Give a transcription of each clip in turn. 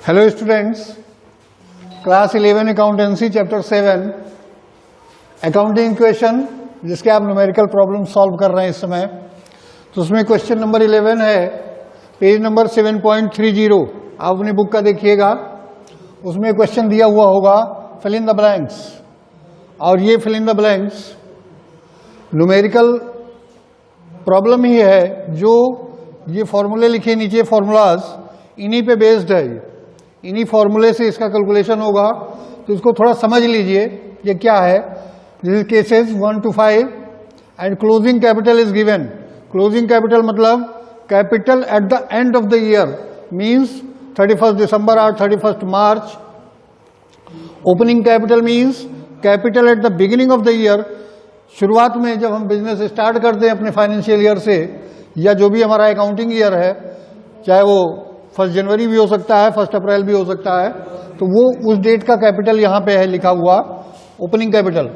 Hello students, class 11 accountancy chapter 7 accounting question जिसके आप numerical problem solve कर रहे हैं इस समय। तो उसमें क्वेश्चन नंबर 11 है, पेज नंबर 7.30। आप अपनी बुक का देखिएगा, उसमें क्वेश्चन दिया हुआ होगा फिल इन द ब्लैंक्स, और ये fill in the blanks numerical problem ही है। जो ये फॉर्मूले लिखे नीचे, फॉर्मूलाज इन्हीं पे बेस्ड है, इन्हीं फॉर्मूले से इसका कैलकुलेशन होगा। तो इसको थोड़ा समझ लीजिए ये क्या है। This cases 1 to 5 and closing capital is given. Closing capital मतलब capital at the end of the year, means 31 दिसंबर और 31 मार्च। Opening capital means capital at the beginning of the year, शुरुआत में जब हम बिजनेस स्टार्ट करते हैं अपने फाइनेंशियल ईयर से, या जो भी हमारा अकाउंटिंग ईयर है, चाहे वो 1 जनवरी भी हो सकता है, 1 अप्रैल भी हो सकता है, तो वो उस डेट का कैपिटल यहाँ पे है लिखा हुआ, opening capital.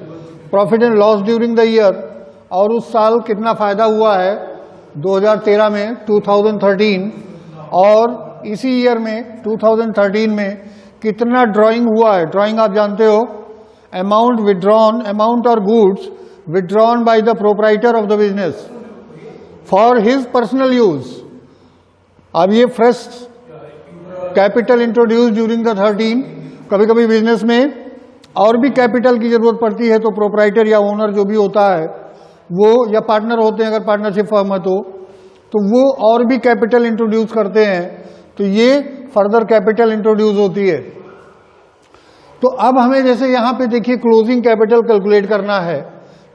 Profit and loss during the year, और उस साल कितना फायदा हुआ है 2013 में, 2013, और इसी ईयर में 2013 में कितना ड्राइंग हुआ है। ड्राइंग आप जानते हो, अमाउंट विड्रॉन, अमाउंट और goods withdrawn by the proprietor of the business for his personal use. अब ये fresh capital introduce during the 13। कभी कभी बिजनेस में और भी कैपिटल की जरूरत पड़ती है, तो प्रोप्राइटर या ओनर जो भी होता है वो, या पार्टनर होते हैं अगर पार्टनरशिप फर्म है तो वो और भी कैपिटल इंट्रोड्यूस करते हैं, तो ये फर्दर कैपिटल इंट्रोड्यूस होती है। तो अब हमें जैसे यहाँ पे देखिए क्लोजिंग कैपिटल कैलकुलेट करना है,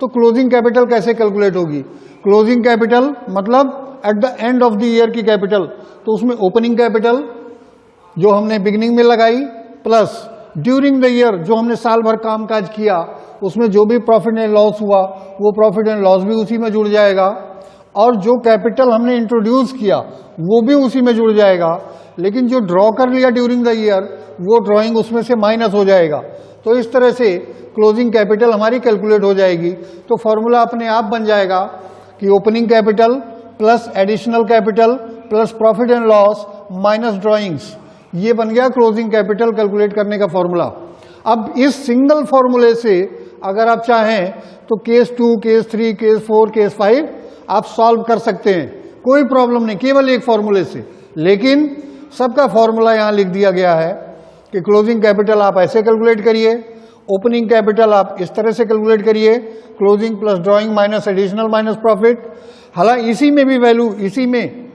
तो क्लोजिंग कैपिटल कैसे कैलकुलेट होगी। क्लोजिंग कैपिटल मतलब eight the end of the year की कैपिटल, तो उसमें ओपनिंग कैपिटल जो हमने बिगिनिंग में लगाई, प्लस ड्यूरिंग द ईयर जो हमने साल भर काम काज किया, उसमें जो भी प्रॉफिट एंड लॉस हुआ वो प्रॉफिट एंड लॉस भी उसी में जुड़ जाएगा, और जो कैपिटल हमने इंट्रोड्यूस किया वो भी उसी में जुड़ जाएगा। लेकिन जो ड्रॉ कर लिया ड्यूरिंग द ईयर, वो ड्रॉइंग उसमें से माइनस हो जाएगा। तो इस तरह से क्लोजिंग कैपिटल हमारी कैलकुलेट हो जाएगी। तो फॉर्मूला अपने आप बन जाएगा कि opening capital plus additional capital plus profit and loss minus drawings, ये बन गया क्लोजिंग कैपिटल कैलकुलेट करने का फॉर्मूला। अब इस सिंगल फॉर्मूले से अगर आप चाहें तो केस 2, केस 3, केस 4, केस 5 आप सॉल्व कर सकते हैं, कोई प्रॉब्लम नहीं, केवल एक फॉर्मूले से। लेकिन सबका फॉर्मूला यहां लिख दिया गया है कि क्लोजिंग कैपिटल आप ऐसे कैलकुलेट करिए, ओपनिंग कैपिटल आप इस तरह से कैलकुलेट करिए, closing plus drawing minus additional minus profit. हालांकि इसी में भी वैल्यू, इसी में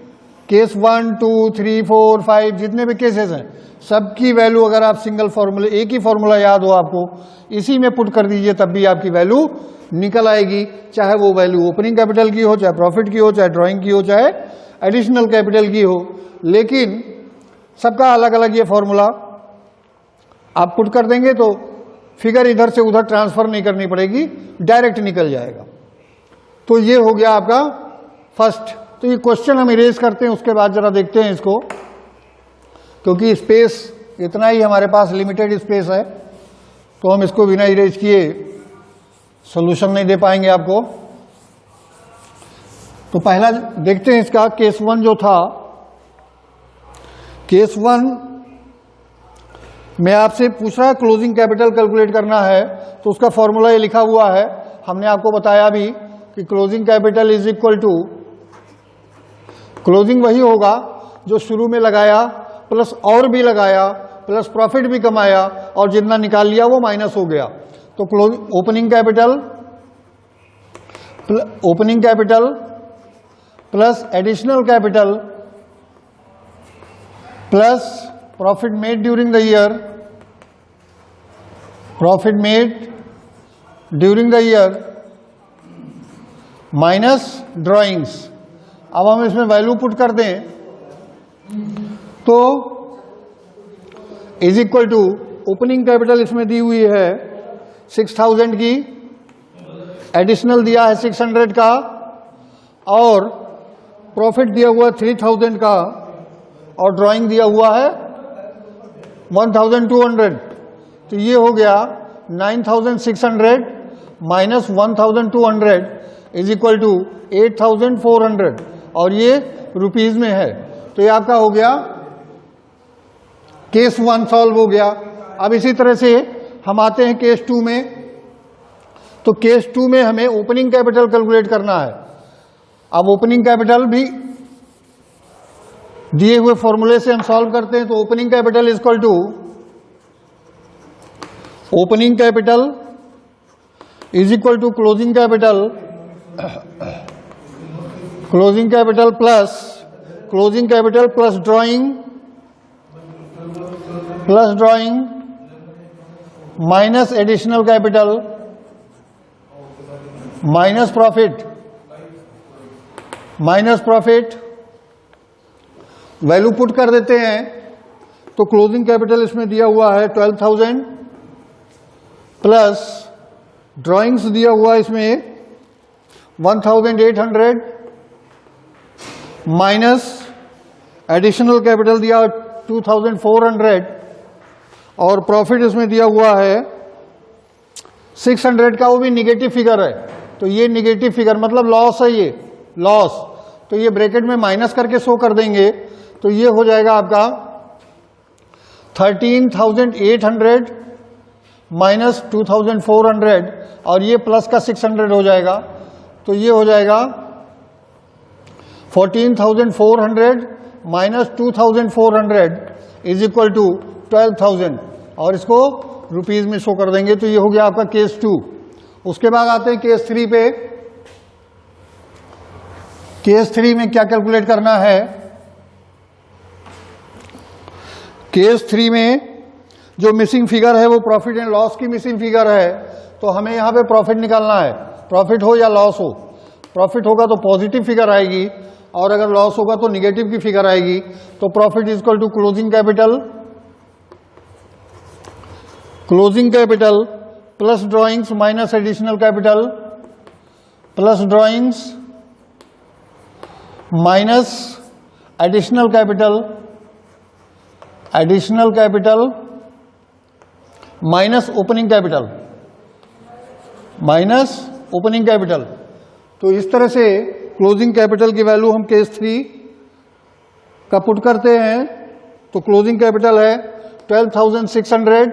केस 1, 2, 3, 4, 5 जितने भी केसेस हैं, सबकी वैल्यू अगर आप सिंगल फॉर्मूले, एक ही फॉर्मूला याद हो आपको, इसी में पुट कर दीजिए, तब भी आपकी वैल्यू निकल आएगी। चाहे वो वैल्यू ओपनिंग कैपिटल की हो, चाहे प्रॉफिट की हो, चाहे ड्राइंग की हो, चाहे एडिशनल कैपिटल की हो, लेकिन सबका अलग अलग ये फॉर्मूला आप पुट कर देंगे तो फिगर इधर से उधर ट्रांसफर नहीं करनी पड़ेगी, डायरेक्ट निकल जाएगा। तो ये हो गया आपका फर्स्ट। तो ये क्वेश्चन हम इरेज करते हैं, उसके बाद जरा देखते हैं इसको, क्योंकि स्पेस इतना ही हमारे पास, लिमिटेड स्पेस है, तो हम इसको बिना इरेज किए सॉल्यूशन नहीं दे पाएंगे आपको। तो पहला देखते हैं इसका, केस 1 जो था, केस 1 में आपसे पूछ रहा है क्लोजिंग कैपिटल कैलकुलेट करना है, तो उसका फॉर्मूला ये लिखा हुआ है। हमने आपको बताया भी कि closing capital is equal to, closing वही होगा जो शुरू में लगाया प्लस और भी लगाया प्लस प्रॉफिट भी कमाया, और जितना निकाल लिया वो माइनस हो गया। तो opening capital plus additional capital plus profit made during the year, profit made during the year minus drawings. अब हम इसमें वैल्यू पुट कर दें तो is equal to, opening capital इसमें दी हुई है 6000 की, एडिशनल दिया है 600 का, और प्रॉफिट दिया हुआ है 3000 का, और ड्राइंग दिया हुआ है 1200। तो ये हो गया 9600 माइनस 1200 इज इक्वल टू 8400, और ये रुपीज में है। तो ये आपका हो गया केस 1 सॉल्व हो गया। अब इसी तरह से हम आते हैं केस 2 में। तो केस 2 में हमें ओपनिंग कैपिटल कैलकुलेट करना है। अब ओपनिंग कैपिटल भी दिए हुए फॉर्मूले से हम सॉल्व करते हैं। तो opening capital is equal to opening capital is equal to closing capital plus drawing minus additional capital minus profit value put कर देते हैं। तो क्लोजिंग कैपिटल इसमें दिया हुआ है 12,000 प्लस ड्राइंग्स दिया हुआ इसमें 1,800 माइनस एडिशनल कैपिटल दिया 2,400 और प्रॉफिट इसमें दिया हुआ है 600 का, वो भी निगेटिव फिगर है। तो ये निगेटिव फिगर मतलब लॉस है, ये लॉस। तो ये ब्रैकेट में माइनस करके शो कर देंगे। तो ये हो जाएगा आपका 13,800 माइनस 2,400 और ये प्लस का 600 हो जाएगा। तो ये हो जाएगा 14,400 माइनस 2,400 इज इक्वल टू 12,000 और इसको रुपीज में शो कर देंगे। तो ये हो गया आपका केस 2। उसके बाद आते हैं केस 3 पे। केस 3 में क्या कैलकुलेट करना है? केस 3 में जो मिसिंग फिगर है वो प्रॉफिट एंड लॉस की मिसिंग फिगर है। तो हमें यहां पे प्रॉफिट निकालना है, प्रॉफिट हो या लॉस हो। प्रॉफिट होगा तो पॉजिटिव फिगर आएगी और अगर लॉस होगा तो निगेटिव की फिगर आएगी। तो profit is equal to closing capital plus drawings minus additional capital plus drawings minus additional capital minus opening capital. तो इस तरह से क्लोजिंग कैपिटल की वैल्यू हम केस 3 का पुट करते हैं। तो क्लोजिंग कैपिटल है 12,600,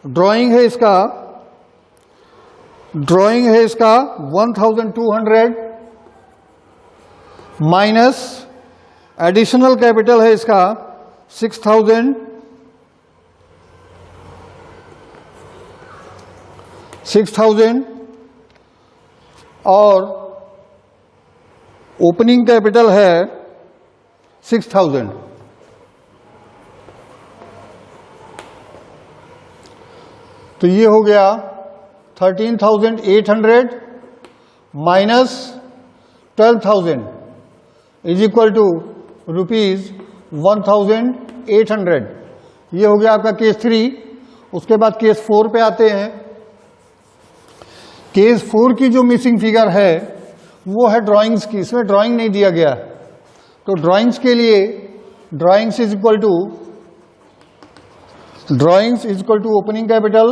ड्राइंग है इसका 1,200 माइनस एडिशनल कैपिटल है इसका 6,000 और ओपनिंग कैपिटल है 6,000। तो ये हो गया 13,800 minus 12,000 is equal to rupees 1,800। ये हो गया आपका केस 3। उसके बाद केस 4 पे आते हैं। केस 4 की जो मिसिंग फिगर है वो है ड्राइंग्स की। इसमें ड्राइंग नहीं दिया गया। तो ड्राइंग्स के लिए drawings is equal to opening capital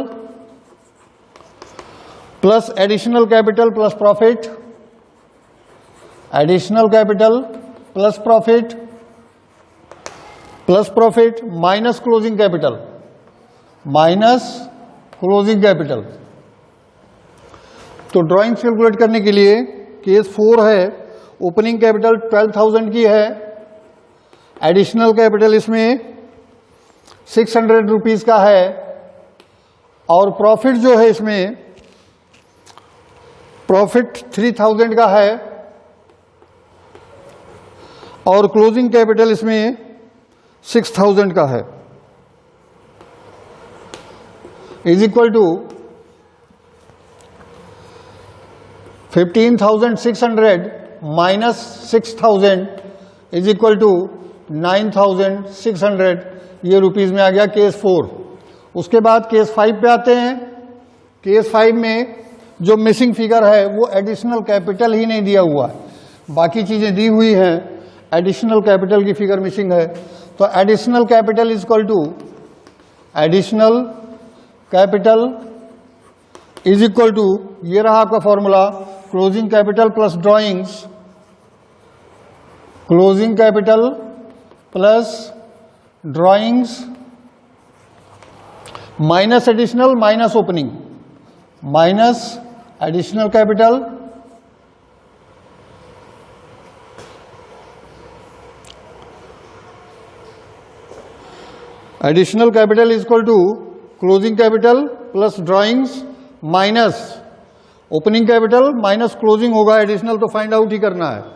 plus additional capital plus profit, minus closing capital. तो ड्राइंग्स कैलकुलेट करने के लिए केस 4 है, ओपनिंग कैपिटल 12,000 की है, एडिशनल कैपिटल इसमें 600 रुपीज का है और प्रॉफिट जो है इसमें प्रॉफिट 3,000 का है और क्लोजिंग कैपिटल इसमें 6,000 का है is equal to 15,600 minus 6,000 is equal to 9,600। ये रुपीज में आ गया केस 4। उसके बाद केस 5 पे आते हैं। केस 5 में जो मिसिंग फिगर है वो एडिशनल कैपिटल ही नहीं दिया हुआ है, बाकी चीजें दी हुई हैं, एडिशनल कैपिटल की फिगर मिसिंग है। तो additional capital is equal to ये रहा आपका formula, closing capital plus drawings minus additional minus opening, minus additional capital additional capital is equal to closing capital plus drawings minus opening capital minus closing होगा, additional तो find out ही करना है।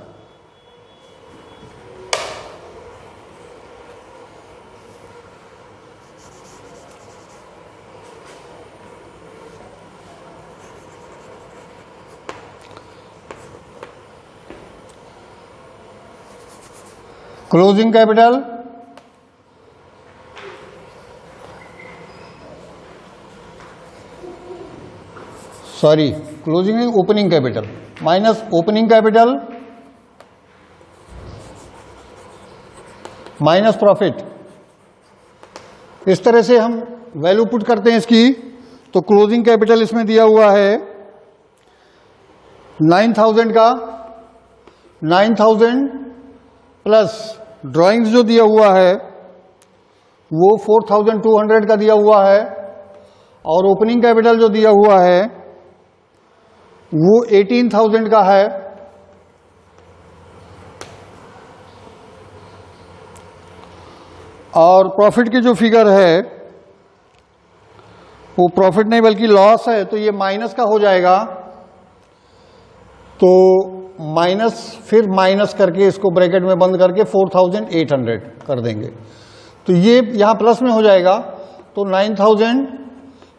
Closing capital closing opening capital minus opening capital minus profit. इस तरह से हम value put करते हैं इसकी। तो क्लोजिंग कैपिटल इसमें दिया हुआ है 9000 का, 9000 प्लस ड्राइंग्स जो दिया हुआ है वो 4200 का दिया हुआ है, और ओपनिंग कैपिटल जो दिया हुआ है वो 18000 का है। और प्रॉफिट की जो फिगर है वो प्रॉफिट नहीं बल्कि लॉस है, तो ये माइनस का हो जाएगा। तो माइनस फिर माइनस करके इसको ब्रैकेट में बंद करके 4800 कर देंगे, तो ये यहां प्लस में हो जाएगा। तो 9000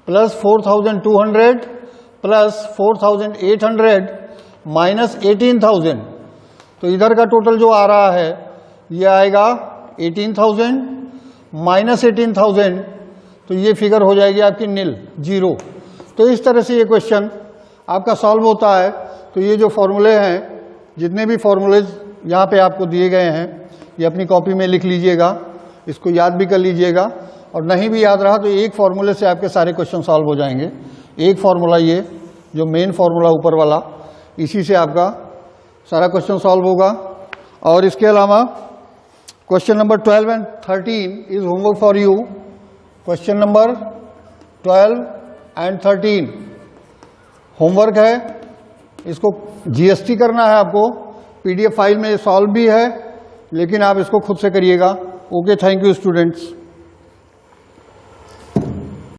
प्लस 4200 प्लस 4800 माइनस 18000, तो इधर का टोटल जो आ रहा है ये आएगा 18000 माइनस 18000, तो ये फिगर हो जाएगी आपकी नील, 0। तो इस तरह से ये क्वेश्चन आपका सॉल्व होता है। तो ये जो फॉर्मूले हैं, जितने भी फॉर्मूलेज यहाँ पे आपको दिए गए हैं, ये अपनी कॉपी में लिख लीजिएगा, इसको याद भी कर लीजिएगा, और नहीं भी याद रहा तो एक फॉर्मूले से आपके सारे क्वेश्चन सॉल्व हो जाएंगे। एक फॉर्मूला ये जो मेन फॉर्मूला ऊपर वाला, इसी से आपका सारा क्वेश्चन सॉल्व होगा। और इसके अलावा question number 12 and 13 is homework for you. Question number 12 and 13 homework है, इसको जीएसटी करना है आपको। पीडीएफ फाइल में सॉल्व भी है, लेकिन आप इसको खुद से करिएगा। Okay, thank you students.